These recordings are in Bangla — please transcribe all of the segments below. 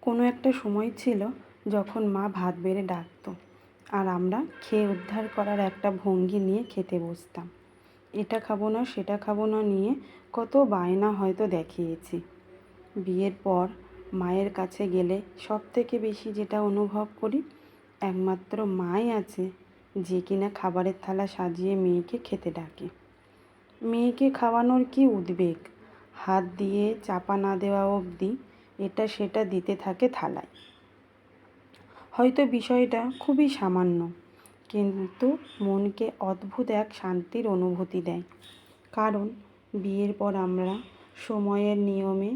কোনো একটা সময় ছিল যখন মা ভাত বেড়ে ডাকতো আর আমরা খেয়ে উদ্ধার করার একটা ভঙ্গি নিয়ে খেতে বসতাম। এটা খাবো না সেটা খাবো না নিয়ে কত বায়না হয়তো দেখিয়েছি। বিয়ের পর মায়ের কাছে গেলে সবথেকে বেশি যেটা অনুভব করি, একমাত্র মাই আছে যে কিনা খাবারের থালা সাজিয়ে মেয়েকে খেতে ডাকে। মেয়েকে খাওয়ানোর কি উদ্বেগ, হাত দিয়ে চাপা না দেওয়া অবধি এটা সেটা দিতে থাকে থালায়। হয়তো বিষয়টা খুবই সামান্য, কিন্তু মনকে অদ্ভুত এক শান্তির অনুভূতি দেয়। কারণ বিয়ের পর আমরা সময়ের নিয়মে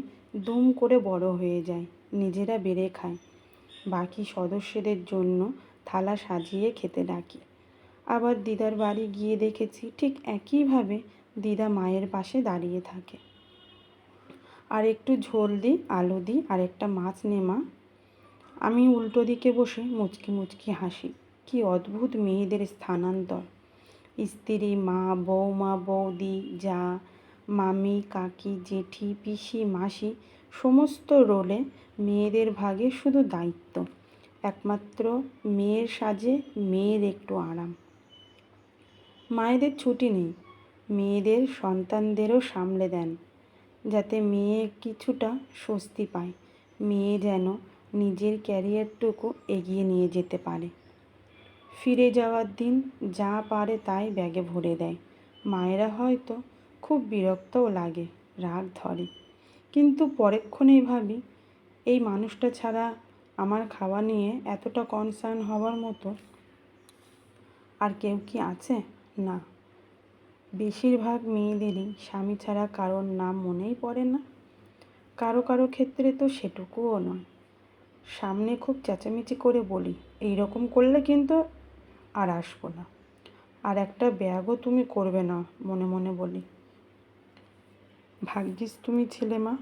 দুম করে বড় হয়ে যাই, নিজেরা বেড়ে খাই, বাকি সদস্যদের জন্য থালা সাজিয়ে খেতে ডাকি। আবার দিদার বাড়ি গিয়ে দেখেছি ঠিক একইভাবে দিদা মায়ের পাশে দাঁড়িয়ে থাকে। আর একটু ঝোল দিই, আলু দিই, আর একটা মাছ নে মা। আমি উল্টো দিকে বসে মুচকি মুচকি হাসি। কি অদ্ভুত মেয়েদের স্থানান্তর! স্ত্রী, মা, বৌমা, বৌদি, জা, মামি, কাকি, জেঠি, পিসি, মাসি, সমস্ত রোলে মেয়েদের ভাগে শুধু দায়িত্ব। একমাত্র মেয়ের সাজে মেয়ের একটু আরাম। মায়েদের ছুটি নেই, মেয়েদের সন্তানদেরও সামলে দেন, যাতে মেয়ে কিছুটা স্বস্তি পায়, মেয়ে যেন নিজের ক্যারিয়ারটুকু এগিয়ে নিয়ে যেতে পারে। ফিরে যাওয়ার দিন যা পারে তাই ব্যাগে ভরে দেয়। মায়েরা হয়তো খুব বিরক্তও লাগে, রাগ ধরে, কিন্তু পরক্ষণেই ভাবি, এই মানুষটা ছাড়া আমার খাওয়া নিয়ে এতটা কনসার্ন হওয়ার মতো আর কেউ কি আছে? না। বেশিরভাগ মেয়েদেরই স্বামী ছাড়া কারোর নাম মনেই পড়ে না। কারো কারো ক্ষেত্রে তো সেটুকুও নয়। সামনে খুব চেঁচামেচি করে বলি, এই রকম করলে কিন্তু আর আসবো না, আর একটা ব্যাগও তুমি করবে না, মনে মনে বলি। ভাগ্যিস তুমি ছিলে মা।